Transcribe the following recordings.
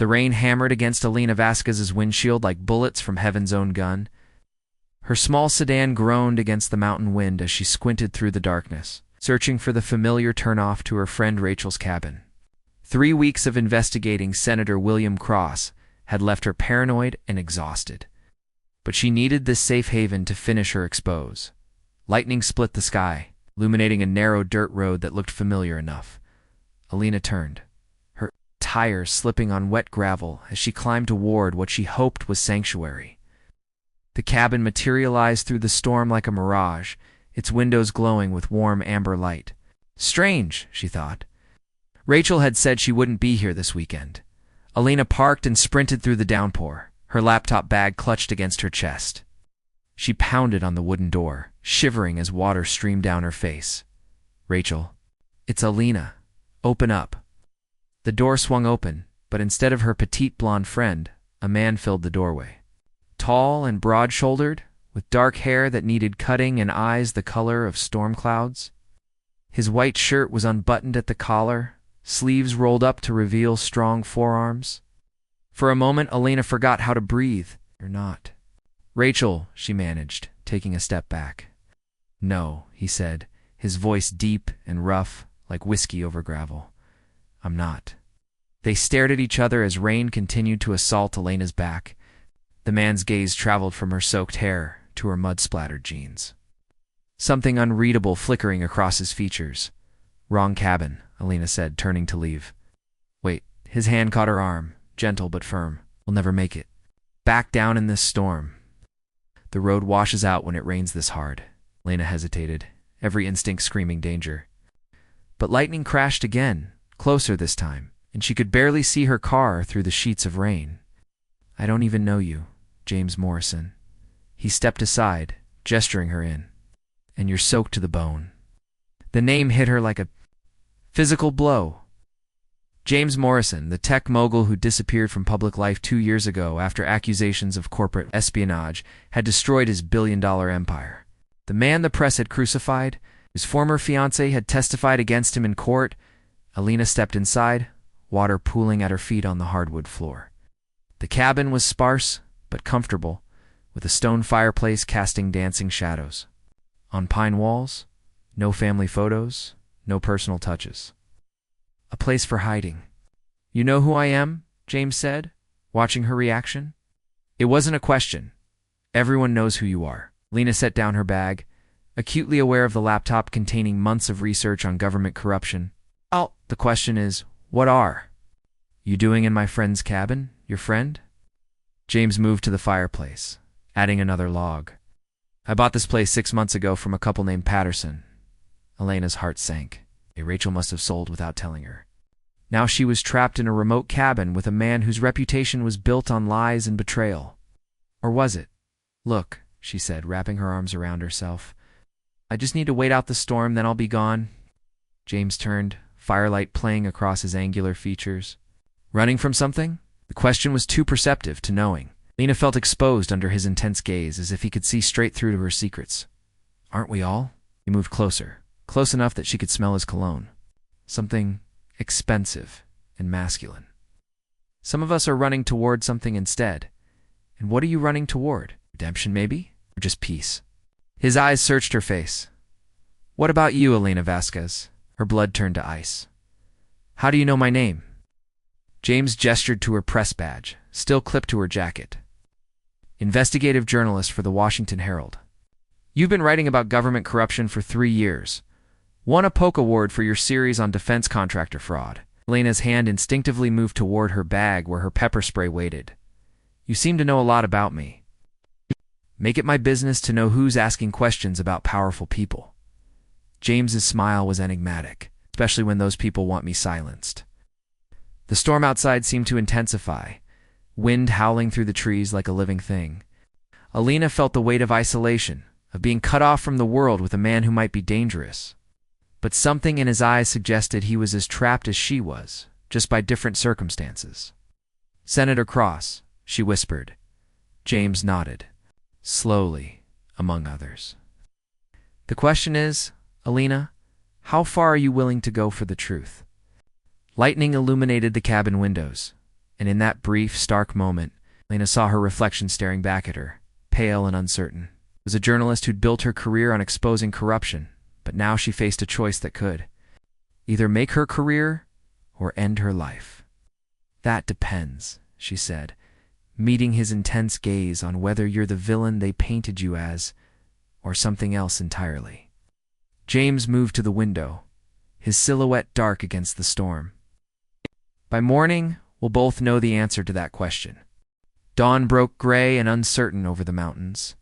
The rain hammered against Alina Vasquez's windshield like bullets from heaven's own gun. Her small sedan groaned against the mountain wind as she squinted through the darkness, searching for the familiar turnoff to her friend Rachel's cabin. 3 weeks of investigating Senator William Cross had left her paranoid and exhausted. But she needed this safe haven to finish her expose. Lightning split the sky, illuminating a narrow dirt road that looked familiar enough. Alina turned, her tires slipping on wet gravel as she climbed toward what she hoped was sanctuary. The cabin materialized through the storm like a mirage, its windows glowing with warm amber light. Strange, she thought. Rachel had said she wouldn't be here this weekend. Alina parked and sprinted through the downpour, her laptop bag clutched against her chest. She pounded on the wooden door, shivering as water streamed down her face. "Rachel, it's Alina. Open up." The door swung open, but instead of her petite blonde friend, a man filled the doorway. Tall and broad-shouldered, with dark hair that needed cutting and eyes the color of storm clouds. His white shirt was unbuttoned at the collar, sleeves rolled up to reveal strong forearms. For a moment, Alina forgot how to breathe, or not. "Rachel," she managed, taking a step back. "No," he said, his voice deep and rough, like whiskey over gravel. "I'm not." They stared at each other as rain continued to assault Alina's back. The man's gaze traveled from her soaked hair to her mud-splattered jeans. Something unreadable flickering across his features. "Wrong cabin," Alina said, turning to leave. "Wait." His hand caught her arm, gentle but firm. "We'll never make it. Back down in this storm. The road washes out when it rains this hard." Alina hesitated, every instinct screaming danger. But lightning crashed again, closer this time, and she could barely see her car through the sheets of rain. "I don't even know you, James Morrison." He stepped aside, gesturing her in. "And you're soaked to the bone." The name hit her like a physical blow. James Morrison, the tech mogul who disappeared from public life 2 years ago after accusations of corporate espionage had destroyed his billion-dollar empire. The man the press had crucified, his former fiancée had testified against him in court. Alina stepped inside, water pooling at her feet on the hardwood floor. The cabin was sparse but comfortable, with a stone fireplace casting dancing shadows. On pine walls, no family photos, no personal touches. A place for hiding. "You know who I am?" James said, watching her reaction. "It wasn't a question. Everyone knows who you are." Lena set down her bag, acutely aware of the laptop containing months of research on government corruption. "Oh, the question is, what are you doing in my friend's cabin, your friend?" James moved to the fireplace, adding another log. "I bought this place 6 months ago from a couple named Patterson." Elena's heart sank. Rachel must have sold without telling her. Now she was trapped in a remote cabin with a man whose reputation was built on lies and betrayal. Or was it? "Look," she said, wrapping her arms around herself. "I just need to wait out the storm, then I'll be gone." James turned, firelight playing across his angular features. "Running from something?" The question was too perceptive to knowing. Lena felt exposed under his intense gaze, as if he could see straight through to her secrets. "Aren't we all?" He moved closer, close enough that she could smell his cologne. Something expensive and masculine. "Some of us are running toward something instead. And what are you running toward? Redemption, maybe? Or just peace?" His eyes searched her face. "What about you, Alina Vasquez?" Her blood turned to ice. "How do you know my name?" James gestured to her press badge, still clipped to her jacket. "Investigative journalist for the Washington Herald. You've been writing about government corruption for 3 years. Won a Polk Award for your series on defense contractor fraud." Elena's hand instinctively moved toward her bag where her pepper spray waited. "You seem to know a lot about me. Make it my business to know who's asking questions about powerful people." James's smile was enigmatic, especially when those people want me silenced. The storm outside seemed to intensify, wind howling through the trees like a living thing. Alina felt the weight of isolation, of being cut off from the world with a man who might be dangerous. But something in his eyes suggested he was as trapped as she was, just by different circumstances. "Senator Cross," she whispered. James nodded, slowly, among others. "The question is, Alina, how far are you willing to go for the truth?" Lightning illuminated the cabin windows. And in that brief, stark moment, Lena saw her reflection staring back at her, pale and uncertain. It was a journalist who'd built her career on exposing corruption, but now she faced a choice that could either make her career or end her life. "That depends," she said, meeting his intense gaze, "on whether you're the villain they painted you as or something else entirely." James moved to the window, his silhouette dark against the storm. By morning, we'll both know the answer to that question. Dawn broke gray and uncertain over the mountains,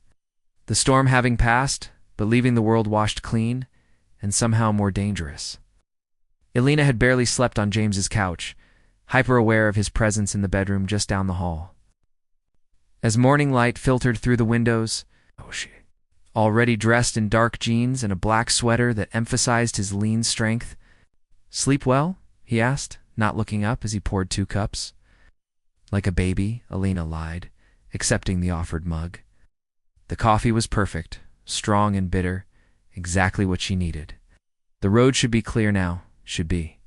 the storm having passed, but leaving the world washed clean and somehow more dangerous. Elena had barely slept on James's couch, hyper-aware of his presence in the bedroom just down the hall. As morning light filtered through the windows, she, already dressed in dark jeans and a black sweater that emphasized his lean strength. "Sleep well?" he asked, not looking up as he poured 2 cups. "Like a baby," Elena lied, accepting the offered mug. The coffee was perfect, strong and bitter, exactly what she needed. The road should be clear now, should be.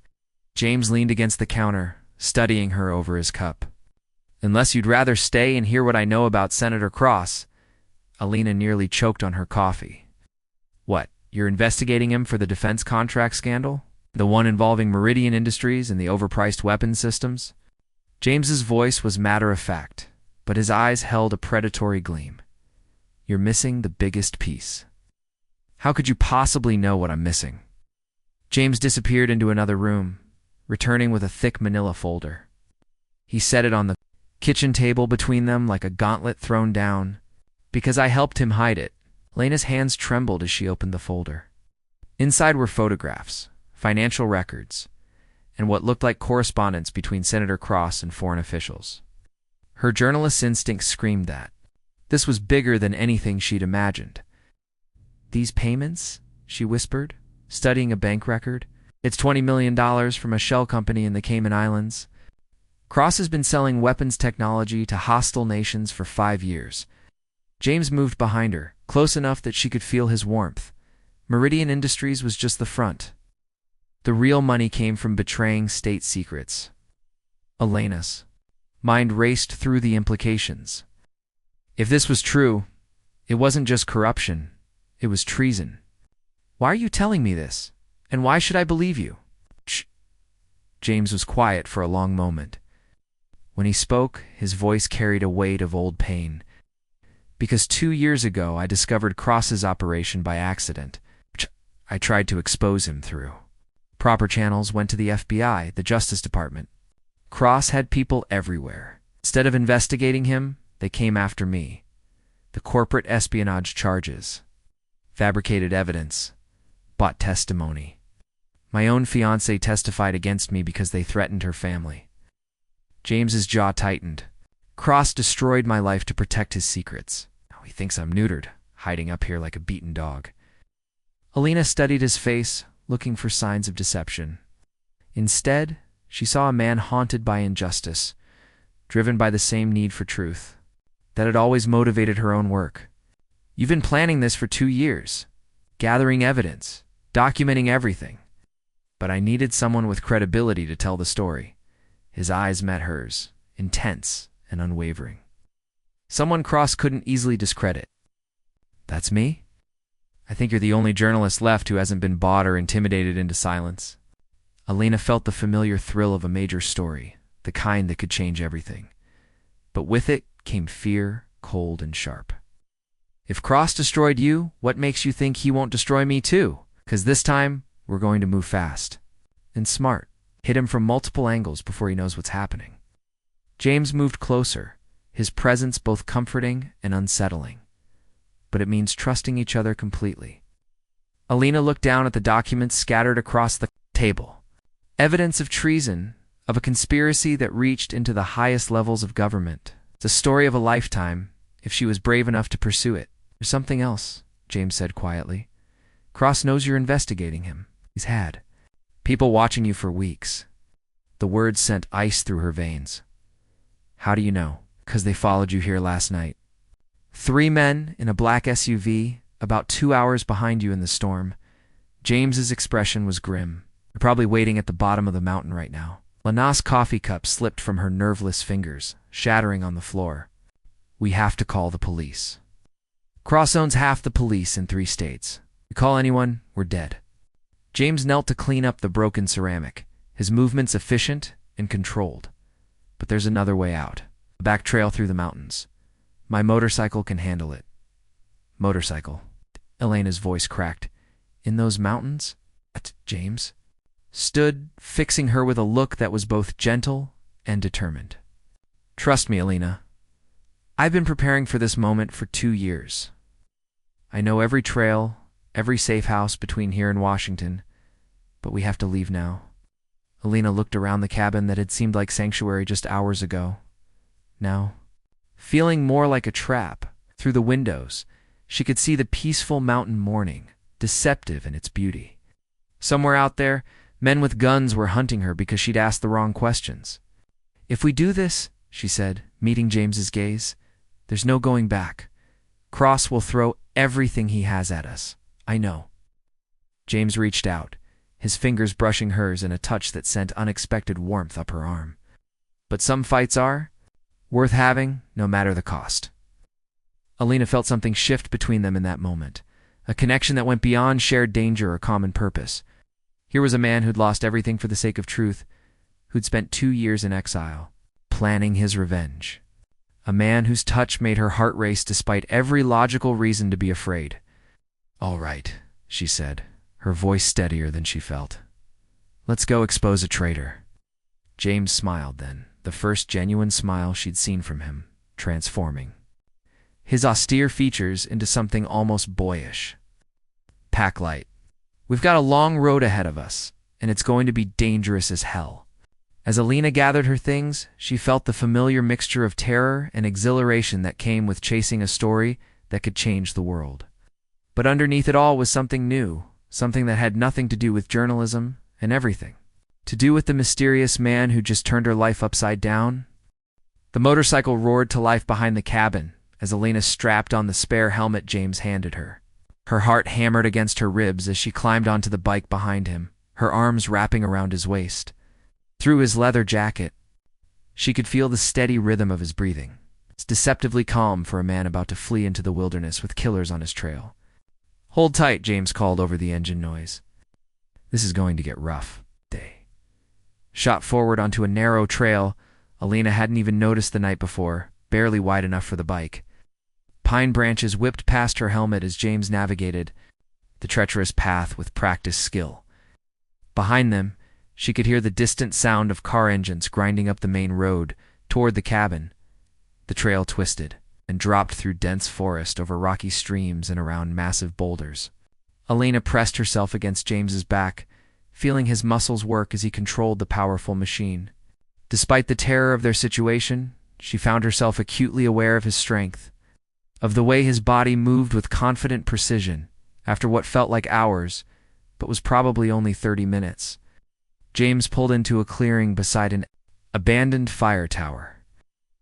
James leaned against the counter, studying her over his cup. "Unless you'd rather stay and hear what I know about Senator Cross." Elena nearly choked on her coffee. "What, you're investigating him for the defense contract scandal? The one involving Meridian Industries and the overpriced weapons systems?" James's voice was matter-of-fact, but his eyes held a predatory gleam. "You're missing the biggest piece." "How could you possibly know what I'm missing?" James disappeared into another room, returning with a thick manila folder. He set it on the kitchen table between them like a gauntlet thrown down. "Because I helped him hide it." Lena's hands trembled as she opened the folder. Inside were photographs, financial records, and what looked like correspondence between Senator Cross and foreign officials. Her journalist's instinct screamed that this was bigger than anything she'd imagined. "These payments?" she whispered, studying a bank record. "It's $20 million from a shell company in the Cayman Islands. Cross has been selling weapons technology to hostile nations for 5 years. James moved behind her, close enough that she could feel his warmth. Meridian Industries was just the front. The real money came from betraying state secrets. Elena's mind raced through the implications. If this was true, it wasn't just corruption, it was treason. "Why are you telling me this? And why should I believe you?" "Shh." James was quiet for a long moment. When he spoke, his voice carried a weight of old pain. "Because 2 years ago I discovered Cross's operation by accident, which I tried to expose him through. Proper channels went to the FBI, the Justice Department. Cross had people everywhere. Instead of investigating him, they came after me. The corporate espionage charges, fabricated evidence, bought testimony. My own fiancée testified against me because they threatened her family." James's jaw tightened. "Cross destroyed my life to protect his secrets. Now he thinks I'm neutered, hiding up here like a beaten dog." Elena studied his face, looking for signs of deception. Instead, she saw a man haunted by injustice, driven by the same need for truth that had always motivated her own work. "You've been planning this for 2 years, gathering evidence, documenting everything. But I needed someone with credibility to tell the story." His eyes met hers, intense and unwavering. "Someone Cross couldn't easily discredit." "That's me? I think you're the only journalist left who hasn't been bought or intimidated into silence." Elena felt the familiar thrill of a major story, the kind that could change everything. But with it came fear, cold and sharp. "If Cross destroyed you, what makes you think he won't destroy me too? 'Cause this time, we're going to move fast. And smart. Hit him from multiple angles before he knows what's happening." James moved closer, his presence both comforting and unsettling. But it means trusting each other completely. Elena looked down at the documents scattered across the table. Evidence of treason, of a conspiracy that reached into the highest levels of government. It's a story of a lifetime, if she was brave enough to pursue it. "There's something else," James said quietly. "Cross knows you're investigating him. He's had people watching you for weeks." The words sent ice through her veins. "How do you know?" "'Cause they followed you here last night. 3 men in a black SUV, about 2 hours behind you in the storm." James's expression was grim. "They're probably waiting at the bottom of the mountain right now." Lena's coffee cup slipped from her nerveless fingers, shattering on the floor. We have to call the police. Cross owns half the police in 3 states. You call anyone, we're dead. James knelt to clean up the broken ceramic, his movements efficient and controlled. But there's another way out. A back trail through the mountains. My motorcycle can handle it. Motorcycle. Elena's voice cracked. In those mountains? James stood, fixing her with a look that was both gentle and determined. Trust me, Elena. I've been preparing for this moment for 2 years. I know every trail, every safe house between here and Washington, but we have to leave now. Elena looked around the cabin that had seemed like sanctuary just hours ago. Now, feeling more like a trap, through the windows, she could see the peaceful mountain morning, deceptive in its beauty. Somewhere out there, men with guns were hunting her because she'd asked the wrong questions. If we do this, she said, meeting James's gaze, there's no going back. Cross will throw everything he has at us. I know. James reached out, his fingers brushing hers in a touch that sent unexpected warmth up her arm. But some fights are worth having, no matter the cost. Elena felt something shift between them in that moment, a connection that went beyond shared danger or common purpose. Here was a man who'd lost everything for the sake of truth, who'd spent 2 years in exile, planning his revenge. A man whose touch made her heart race despite every logical reason to be afraid. All right, she said, her voice steadier than she felt. Let's go expose a traitor. James smiled then, the first genuine smile she'd seen from him, transforming his austere features into something almost boyish. Pack light. We've got a long road ahead of us, and it's going to be dangerous as hell. As Elena gathered her things, she felt the familiar mixture of terror and exhilaration that came with chasing a story that could change the world. But underneath it all was something new, something that had nothing to do with journalism and everything to do with the mysterious man who just turned her life upside down. The motorcycle roared to life behind the cabin as Elena strapped on the spare helmet James handed her. Her heart hammered against her ribs as she climbed onto the bike behind him, her arms wrapping around his waist. Through his leather jacket, she could feel the steady rhythm of his breathing. It's deceptively calm for a man about to flee into the wilderness with killers on his trail. Hold tight, James called over the engine noise. This is going to get rough. They shot forward onto a narrow trail Elena hadn't even noticed the night before, barely wide enough for the bike. Pine branches whipped past her helmet as James navigated the treacherous path with practiced skill. Behind them, she could hear the distant sound of car engines grinding up the main road toward the cabin. The trail twisted and dropped through dense forest over rocky streams and around massive boulders. Elena pressed herself against James's back, feeling his muscles work as he controlled the powerful machine. Despite the terror of their situation, she found herself acutely aware of his strength, of the way his body moved with confident precision after what felt like hours, but was probably only 30 minutes. James pulled into a clearing beside an abandoned fire tower.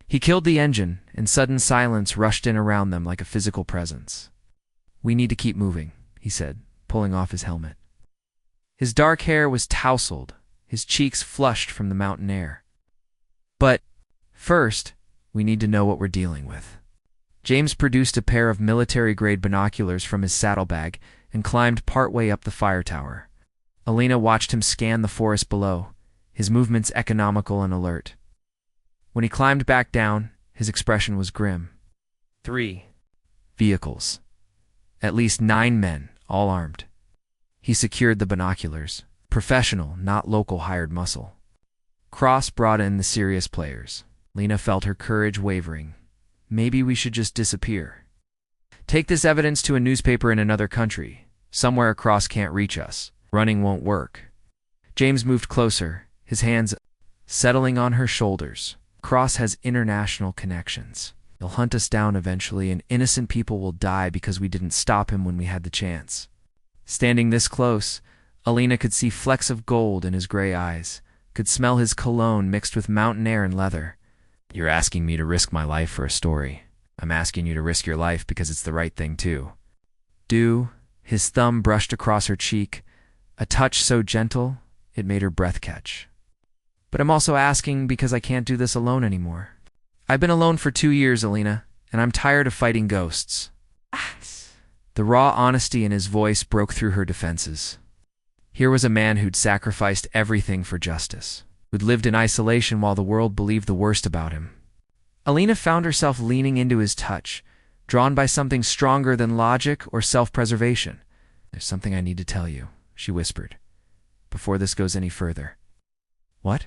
He killed the engine, and sudden silence rushed in around them like a physical presence. We need to keep moving, he said, pulling off his helmet. His dark hair was tousled, his cheeks flushed from the mountain air. But first, we need to know what we're dealing with. James produced a pair of military-grade binoculars from his saddlebag and climbed partway up the fire tower. Elena watched him scan the forest below, his movements economical and alert. When he climbed back down, his expression was grim. 3 vehicles. At least 9 men, all armed. He secured the binoculars. Professional, not local hired muscle. Cross brought in the serious players. Lena felt her courage wavering. Maybe we should just disappear. Take this evidence to a newspaper in another country. Somewhere Cross can't reach us. Running won't work. James moved closer, his hands settling on her shoulders. Cross has international connections. He'll hunt us down eventually, and innocent people will die because we didn't stop him when we had the chance. Standing this close, Elena could see flecks of gold in his gray eyes, could smell his cologne mixed with mountain air and leather. You're asking me to risk my life for a story. I'm asking you to risk your life because it's the right thing too. His thumb brushed across her cheek, a touch so gentle it made her breath catch. But I'm also asking because I can't do this alone anymore. I've been alone for 2 years, Alina, and I'm tired of fighting ghosts. The raw honesty in his voice broke through her defenses. Here was a man who'd sacrificed everything for justice, who'd lived in isolation while the world believed the worst about him. Alina found herself leaning into his touch, drawn by something stronger than logic or self-preservation. "There's something I need to tell you," she whispered, "before this goes any further." "What?"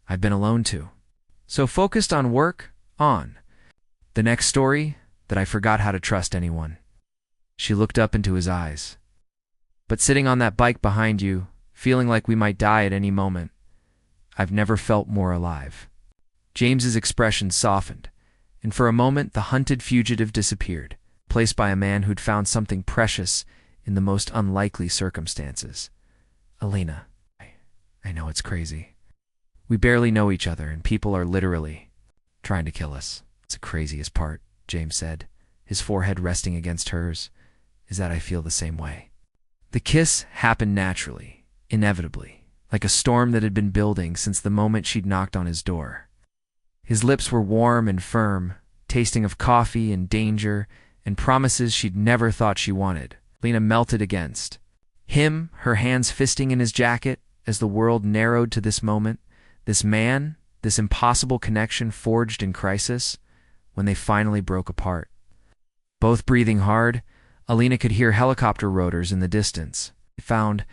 "I've been alone too. So focused on work, on the next story, that I forgot how to trust anyone." She looked up into his eyes. "But sitting on that bike behind you, feeling like we might die at any moment, I've never felt more alive." James's expression softened, and for a moment the hunted fugitive disappeared, placed by a man who'd found something precious in the most unlikely circumstances. "Alina, I know it's crazy. We barely know each other, and people are literally trying to kill us. It's the craziest part," James said, his forehead resting against hers, "is that I feel the same way." The kiss happened naturally, inevitably, like a storm that had been building since the moment she'd knocked on his door. His lips were warm and firm, tasting of coffee and danger and promises she'd never thought she wanted. Lena melted against him, her hands fisting in his jacket as the world narrowed to this moment, this man, this impossible connection forged in crisis, when they finally broke apart. Both breathing hard, Alina could hear helicopter rotors in the distance. "We found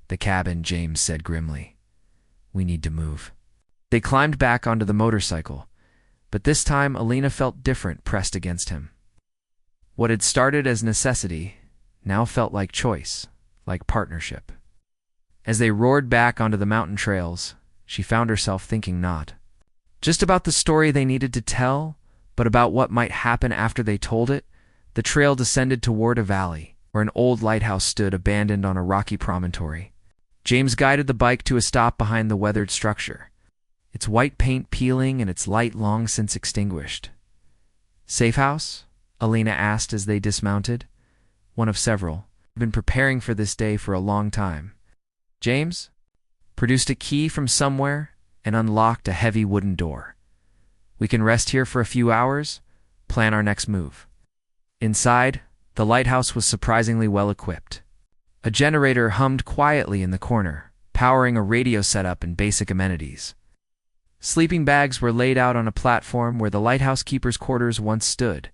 the cabin," James said grimly. "We need to move." They climbed back onto the motorcycle, but this time Alina felt different pressed against him. What had started as necessity now felt like choice, like partnership. As they roared back onto the mountain trails, she found herself thinking not just about the story they needed to tell, but about what might happen after they told it. The trail descended toward a valley, where an old lighthouse stood abandoned on a rocky promontory. James guided the bike to a stop behind the weathered structure, its white paint peeling and its light long since extinguished. "Safe house?" Alina asked as they dismounted. "One of several. I've been preparing for this day for a long time." James produced a key from somewhere and unlocked a heavy wooden door. "We can rest here for a few hours, plan our next move." Inside, the lighthouse was surprisingly well equipped. A generator hummed quietly in the corner, powering a radio setup and basic amenities. Sleeping bags were laid out on a platform where the lighthouse keeper's quarters once stood.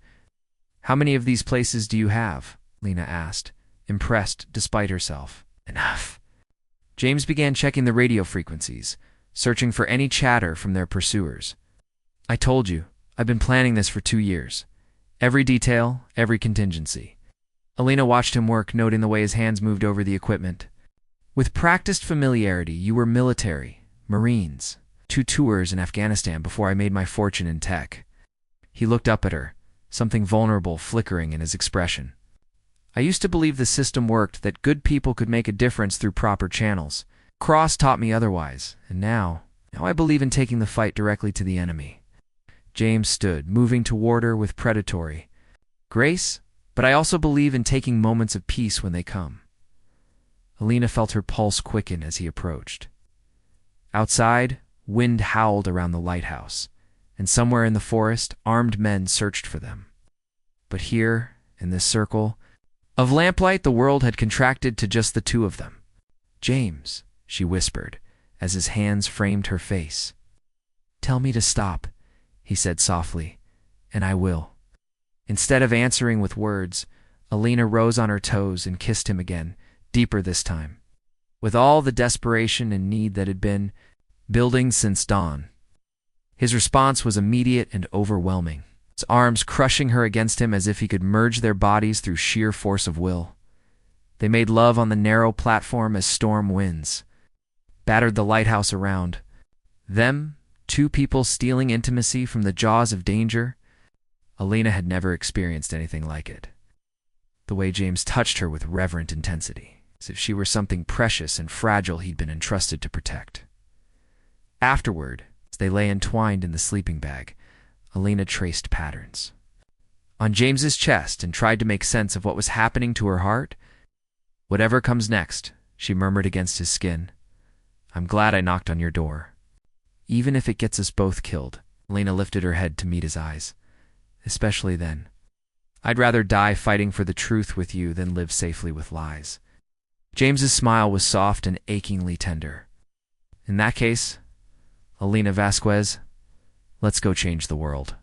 "How many of these places do you have?" Lena asked, impressed despite herself. "Enough." James began checking the radio frequencies, searching for any chatter from their pursuers. "I told you, I've been planning this for 2 years. Every detail, every contingency." Alina watched him work, noting the way his hands moved over the equipment. "With practiced familiarity, you were military, Marines, 2 tours in Afghanistan before I made my fortune in tech." He looked up at her, something vulnerable flickering in his expression. "I used to believe the system worked, that good people could make a difference through proper channels. Cross taught me otherwise, and now I believe in taking the fight directly to the enemy." James stood, moving toward her with predatory grace, "But I also believe in taking moments of peace when they come." Alina felt her pulse quicken as he approached. Outside, wind howled around the lighthouse, and somewhere in the forest, armed men searched for them. But here, in this circle of lamplight, the world had contracted to just the 2 of them. "James," she whispered, as his hands framed her face. "Tell me to stop," he said softly, "and I will." Instead of answering with words, Alina rose on her toes and kissed him again, deeper this time, with all the desperation and need that had been building since dawn. His response was immediate and overwhelming, his arms crushing her against him as if he could merge their bodies through sheer force of will. They made love on the narrow platform as storm winds battered the lighthouse around them, 2 people stealing intimacy from the jaws of danger. Alina had never experienced anything like it. The way James touched her with reverent intensity, as if she were something precious and fragile he'd been entrusted to protect. Afterward, as they lay entwined in the sleeping bag, Alina traced patterns on James's chest and tried to make sense of what was happening to her heart. "Whatever comes next," she murmured against his skin. "I'm glad I knocked on your door." even if it gets us both killed. Alina lifted her head to meet his eyes. Especially then. I'd rather die fighting for the truth with you than live safely with lies. James's smile was soft and achingly tender. In that case, Alina Vasquez, let's go change the world.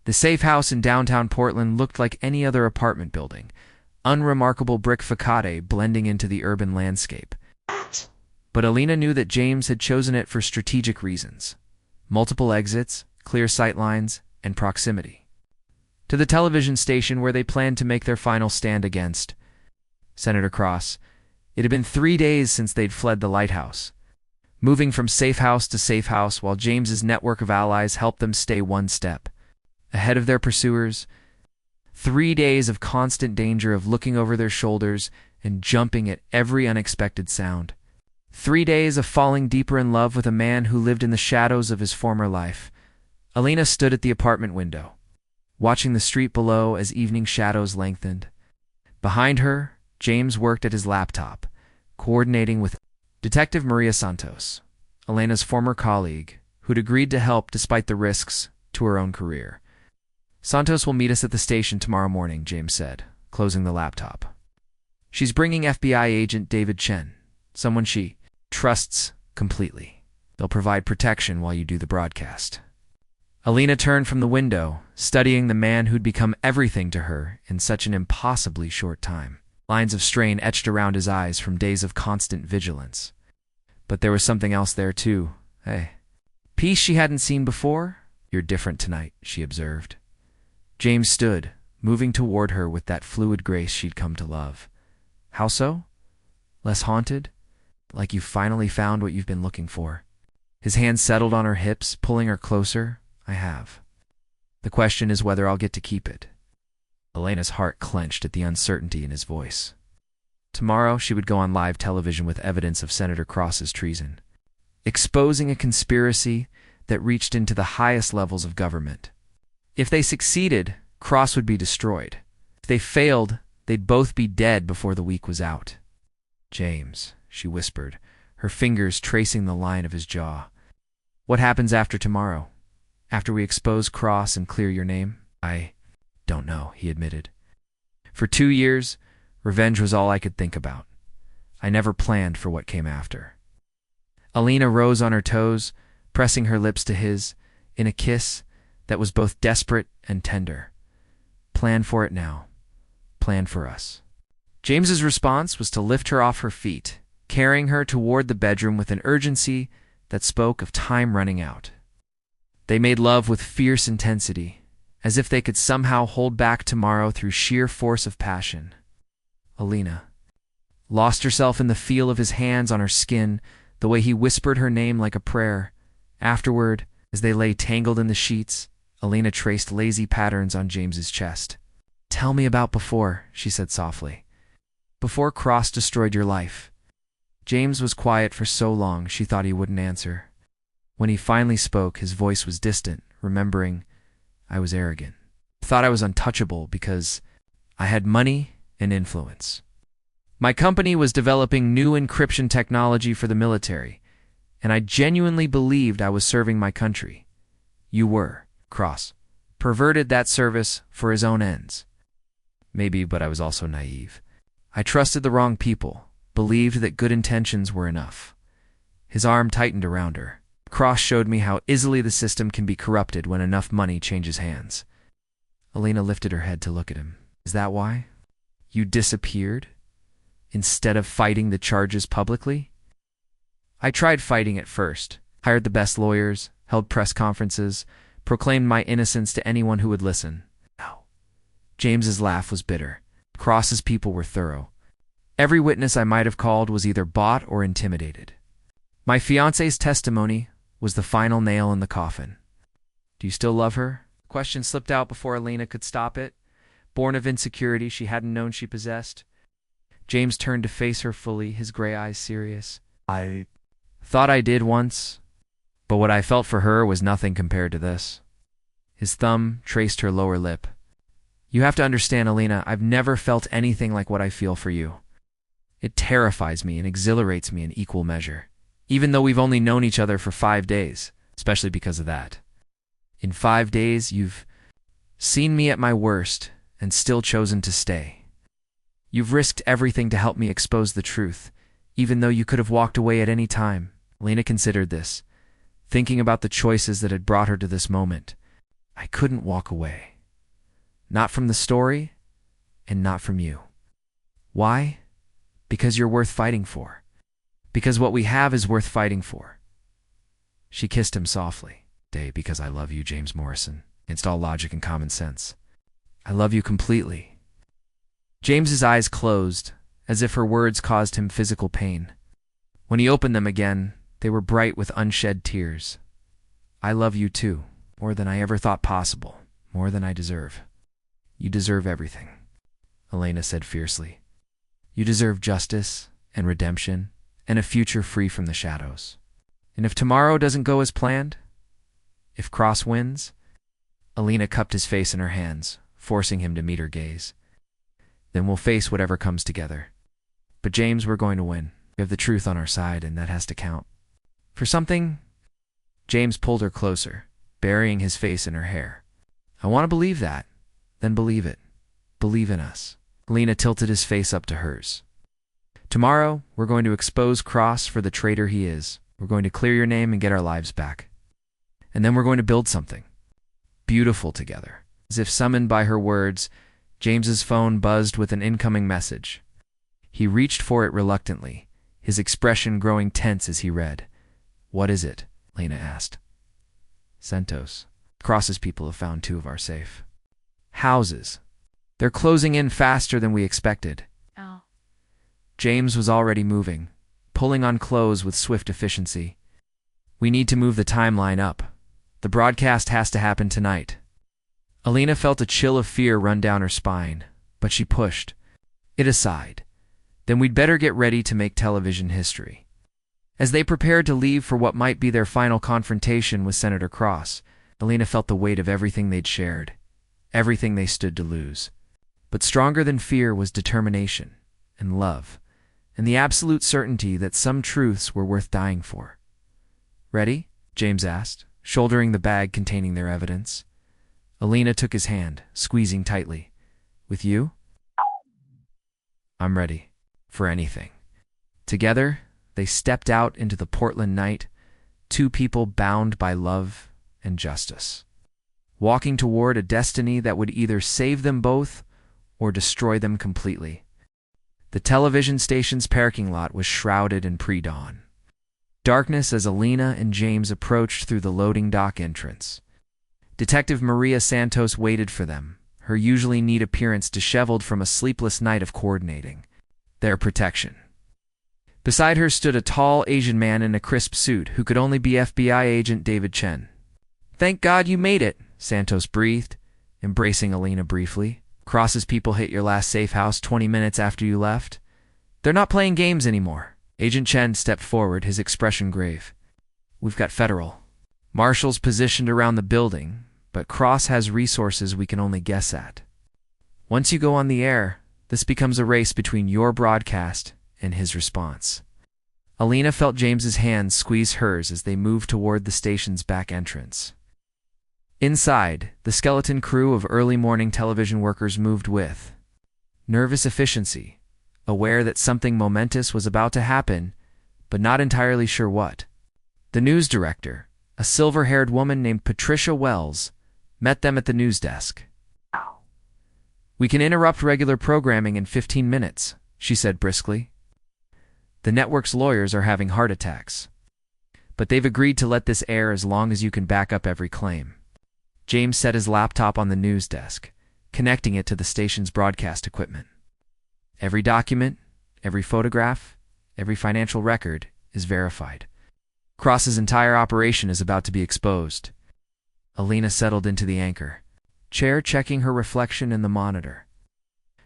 The safe house in downtown Portland looked like any other apartment building, unremarkable brick facade blending into the urban landscape. But Alina knew that James had chosen it for strategic reasons. Multiple exits, clear sight lines, and proximity to the television station where they planned to make their final stand against Senator Cross. It had been 3 days since they'd fled the lighthouse, moving from safe house to safe house while James's network of allies helped them stay one step ahead of their pursuers. 3 days of constant danger of looking over their shoulders and jumping at every unexpected sound. 3 days of falling deeper in love with a man who lived in the shadows of his former life. Alina stood at the apartment window, watching the street below as evening shadows lengthened. Behind her, James worked at his laptop, coordinating with Detective Maria Santos, Elena's former colleague, who'd agreed to help despite the risks to her own career. Santos will meet us at the station tomorrow morning, James said, closing the laptop. She's bringing FBI agent David Chen, someone she trusts completely. They'll provide protection while you do the broadcast. Alina turned from the window, studying the man who'd become everything to her in such an impossibly short time. Lines of strain etched around his eyes from days of constant vigilance. But there was something else there, too. Hey. Peace she hadn't seen before? You're different tonight, she observed. James stood, moving toward her with that fluid grace she'd come to love. How so? Less haunted? Like you finally found what you've been looking for. His hand settled on her hips, pulling her closer. I have. The question is whether I'll get to keep it. Elena's heart clenched at the uncertainty in his voice. Tomorrow she would go on live television with evidence of Senator Cross's treason, exposing a conspiracy that reached into the highest levels of government. If they succeeded, Cross would be destroyed. If they failed, they'd both be dead before the week was out. James, she whispered, her fingers tracing the line of his jaw. What happens after tomorrow? After we expose Cross and clear your name? I don't know, he admitted. For 2 years, revenge was all I could think about. I never planned for what came after. Alina rose on her toes, pressing her lips to his, in a kiss that was both desperate and tender. Plan for it now. Plan for us. James's response was to lift her off her feet, carrying her toward the bedroom with an urgency that spoke of time running out. They made love with fierce intensity, as if they could somehow hold back tomorrow through sheer force of passion. Alina lost herself in the feel of his hands on her skin, the way he whispered her name like a prayer. Afterward, as they lay tangled in the sheets, Alina traced lazy patterns on James's chest. Tell me about before, she said softly. Before Cross destroyed your life. James was quiet for so long she thought he wouldn't answer. When he finally spoke, his voice was distant, remembering I was arrogant. I thought I was untouchable because I had money and influence. My company was developing new encryption technology for the military, and I genuinely believed I was serving my country. You were. Cross perverted that service for his own ends. Maybe, but I was also naive. I trusted the wrong people, believed that good intentions were enough. His arm tightened around her. Cross showed me how easily the system can be corrupted when enough money changes hands. Alina lifted her head to look at him. Is that why? You disappeared? Instead of fighting the charges publicly? I tried fighting at first, hired the best lawyers, held press conferences, proclaimed my innocence to anyone who would listen. No. James's laugh was bitter. Cross's people were thorough. Every witness I might have called was either bought or intimidated. My fiancé's testimony was the final nail in the coffin. Do you still love her? The question slipped out before Alina could stop it, born of insecurity she hadn't known she possessed. James turned to face her fully, his gray eyes serious. I thought I did once, but what I felt for her was nothing compared to this. His thumb traced her lower lip. You have to understand, Alina, I've never felt anything like what I feel for you. It terrifies me and exhilarates me in equal measure. Even though we've only known each other for 5 days, especially because of that. In 5 days, you've seen me at my worst and still chosen to stay. You've risked everything to help me expose the truth, even though you could have walked away at any time. Alina considered this, thinking about the choices that had brought her to this moment. I couldn't walk away. Not from the story, and not from you. Why? Because you're worth fighting for. Because what we have is worth fighting for. She kissed him softly. Because I love you, James Morrison. Against all logic and common sense. I love you completely. James's eyes closed, as if her words caused him physical pain. When he opened them again, they were bright with unshed tears. I love you too, more than I ever thought possible, more than I deserve. You deserve everything, Elena said fiercely. You deserve justice and redemption and a future free from the shadows. And if tomorrow doesn't go as planned, if Cross wins, Elena cupped his face in her hands, forcing him to meet her gaze. Then we'll face whatever comes together. But James, we're going to win. We have the truth on our side, and that has to count. For something, James pulled her closer, burying his face in her hair. I want to believe that. Then believe it. Believe in us. Elena tilted his face up to hers. Tomorrow, we're going to expose Cross for the traitor he is. We're going to clear your name and get our lives back. And then we're going to build something beautiful together. As if summoned by her words, James's phone buzzed with an incoming message. He reached for it reluctantly, his expression growing tense as he read. What is it? Lena asked. Santos. Cross's people have found 2 of our safe houses. They're closing in faster than we expected. Oh. James was already moving, pulling on clothes with swift efficiency. We need to move the timeline up. The broadcast has to happen tonight. Alina felt a chill of fear run down her spine, but she pushed it aside. Then we'd better get ready to make television history. As they prepared to leave for what might be their final confrontation with Senator Cross, Alina felt the weight of everything they'd shared, everything they stood to lose. But stronger than fear was determination and love, and the absolute certainty that some truths were worth dying for. Ready? James asked, shouldering the bag containing their evidence. Alina took his hand, squeezing tightly. With you? I'm ready. For anything. Together, they stepped out into the Portland night, 2 people bound by love and justice, walking toward a destiny that would either save them both or destroy them completely. The television station's parking lot was shrouded in pre-dawn. Darkness as Alina and James approached through the loading dock entrance. Detective Maria Santos waited for them, her usually neat appearance disheveled from a sleepless night of coordinating their protection. Beside her stood a tall Asian man in a crisp suit who could only be FBI agent David Chen. Thank God you made it, Santos breathed, embracing Alina briefly. Cross's people hit your last safe house 20 minutes after you left. They're not playing games anymore. Agent Chen stepped forward, his expression grave. We've got federal marshals positioned around the building, but Cross has resources we can only guess at. Once you go on the air, this becomes a race between your broadcast and his response. Alina felt James's hand squeeze hers as they moved toward the station's back entrance. Inside, the skeleton crew of early morning television workers moved with nervous efficiency, aware that something momentous was about to happen, but not entirely sure what. The news director, a silver-haired woman named Patricia Wells, met them at the news desk. We can interrupt regular programming in 15 minutes, she said briskly. The network's lawyers are having heart attacks, but they've agreed to let this air as long as you can back up every claim. James set his laptop on the news desk, connecting it to the station's broadcast equipment. Every document, every photograph, every financial record is verified. Cross's entire operation is about to be exposed. Alina settled into the anchor chair, checking her reflection in the monitor.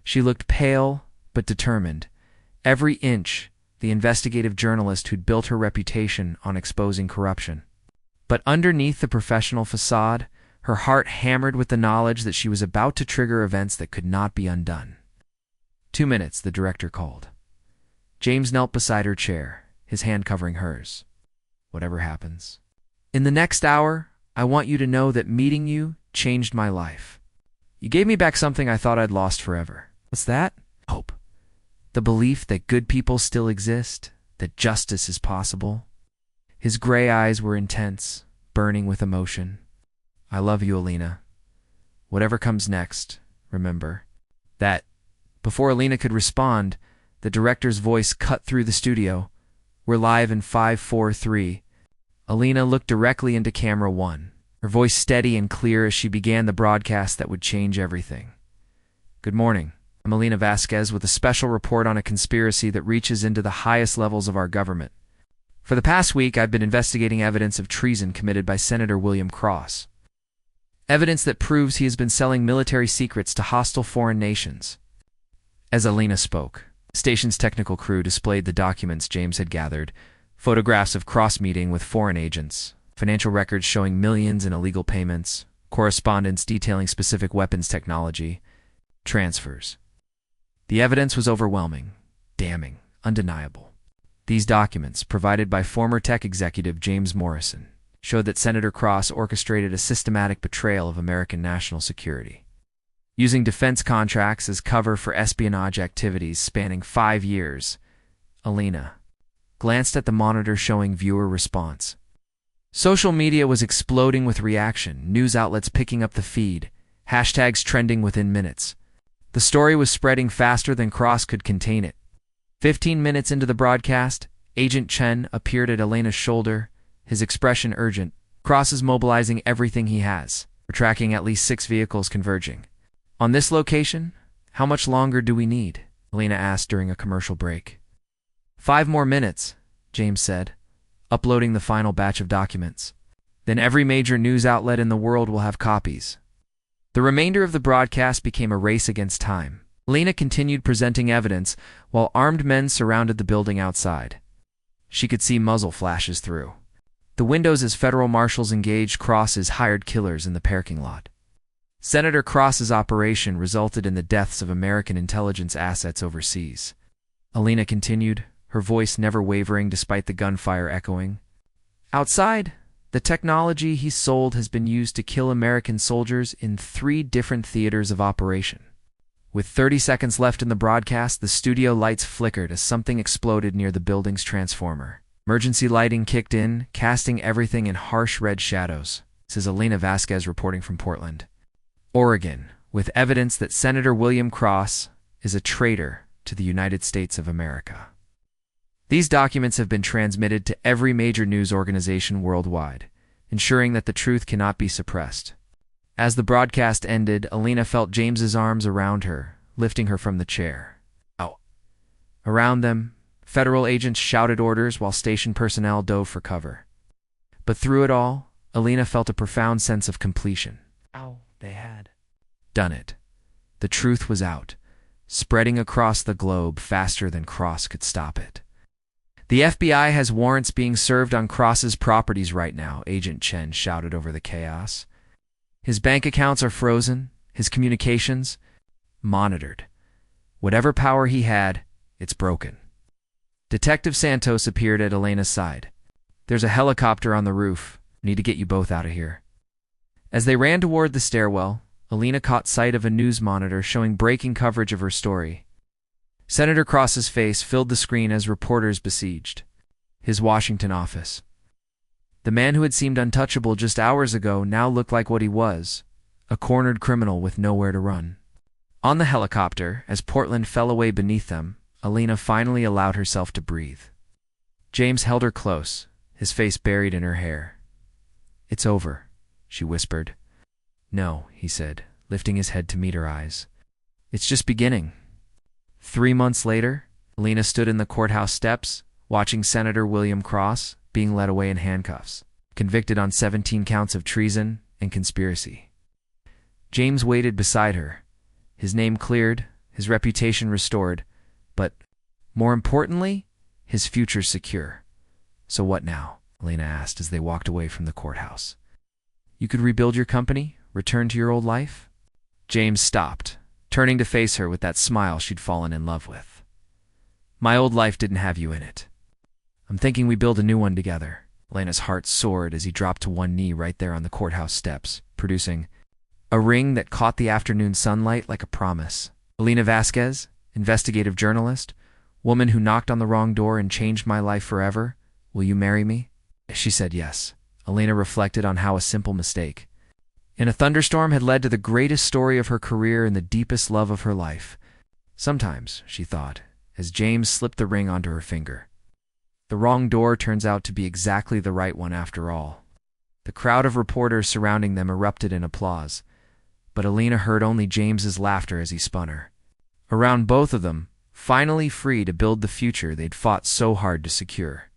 She looked pale but determined, every inch the investigative journalist who'd built her reputation on exposing corruption. But underneath the professional facade, her heart hammered with the knowledge that she was about to trigger events that could not be undone. 2 minutes, the director called. James knelt beside her chair, his hand covering hers. Whatever happens, In the next hour, I want you to know that meeting you changed my life. You gave me back something I thought I'd lost forever. What's that? Hope. The belief that good people still exist, that justice is possible. His gray eyes were intense, burning with emotion. I love you, Alina. Whatever comes next, remember that. Before Alina could respond, the director's voice cut through the studio. We're live in 5, 4, 3. Alina looked directly into camera 1, her voice steady and clear as she began the broadcast that would change everything. Good morning. I'm Alina Vasquez with a special report on a conspiracy that reaches into the highest levels of our government. For the past week, I've been investigating evidence of treason committed by Senator William Cross. Evidence that proves he has been selling military secrets to hostile foreign nations. As Alina spoke, the station's technical crew displayed the documents James had gathered, photographs of Cross meeting with foreign agents, financial records showing millions in illegal payments, correspondence detailing specific weapons technology, transfers. The evidence was overwhelming, damning, undeniable. These documents, provided by former tech executive James Morrison, showed that Senator Cross orchestrated a systematic betrayal of American national security. Using defense contracts as cover for espionage activities spanning 5 years, Alina glanced at the monitor showing viewer response. Social media was exploding with reaction, news outlets picking up the feed, hashtags trending within minutes. The story was spreading faster than Cross could contain it. 15 minutes into the broadcast, Agent Chen appeared at Alina's shoulder, his expression urgent. Cross is mobilizing everything he has. We're tracking at least 6 vehicles converging. On this location, how much longer do we need? Alina asked during a commercial break. 5 more minutes, James said, uploading the final batch of documents. Then every major news outlet in the world will have copies. The remainder of the broadcast became a race against time. Alina continued presenting evidence while armed men surrounded the building outside. She could see muzzle flashes through the windows as federal marshals engaged Cross's hired killers in the parking lot. Senator Cross's operation resulted in the deaths of American intelligence assets overseas. Alina continued, her voice never wavering despite the gunfire echoing. Outside, the technology he sold has been used to kill American soldiers in 3 different theaters of operation. With 30 seconds left in the broadcast, the studio lights flickered as something exploded near the building's transformer. Emergency lighting kicked in, casting everything in harsh red shadows, says Alina Vasquez reporting from Portland, Oregon, with evidence that Senator William Cross is a traitor to the United States of America. These documents have been transmitted to every major news organization worldwide, ensuring that the truth cannot be suppressed. As the broadcast ended, Alina felt James's arms around her, lifting her from the chair. Ow. Around them, federal agents shouted orders while station personnel dove for cover. But through it all, Alina felt a profound sense of completion. Ow, they had done it. The truth was out, spreading across the globe faster than Cross could stop it. The FBI has warrants being served on Cross's properties right now, Agent Chen shouted over the chaos. His bank accounts are frozen, his communications monitored. Whatever power he had, it's broken. Detective Santos appeared at Alina's side. There's a helicopter on the roof. Need to get you both out of here. As they ran toward the stairwell, Alina caught sight of a news monitor showing breaking coverage of her story. Senator Cross's face filled the screen as reporters besieged his Washington office. The man who had seemed untouchable just hours ago now looked like what he was, a cornered criminal with nowhere to run. On the helicopter, as Portland fell away beneath them, Alina finally allowed herself to breathe. James held her close, his face buried in her hair. It's over, she whispered. No, he said, lifting his head to meet her eyes. It's just beginning. 3 months later, Alina stood in the courthouse steps, watching Senator William Cross being led away in handcuffs, convicted on 17 counts of treason and conspiracy. James waited beside her, his name cleared, his reputation restored, but, more importantly, his future secure. So what now? Alina asked as they walked away from the courthouse. You could rebuild your company, return to your old life? James stopped, turning to face her with that smile she'd fallen in love with. My old life didn't have you in it. I'm thinking we build a new one together. Elena's heart soared as he dropped to one knee right there on the courthouse steps, producing a ring that caught the afternoon sunlight like a promise. Elena Vasquez, investigative journalist, woman who knocked on the wrong door and changed my life forever, will you marry me? She said yes. Elena reflected on how a simple mistake in a thunderstorm had led to the greatest story of her career and the deepest love of her life. Sometimes, she thought, as James slipped the ring onto her finger, the wrong door turns out to be exactly the right one after all. The crowd of reporters surrounding them erupted in applause, but Elena heard only James's laughter as he spun her around both of them, finally free to build the future they'd fought so hard to secure.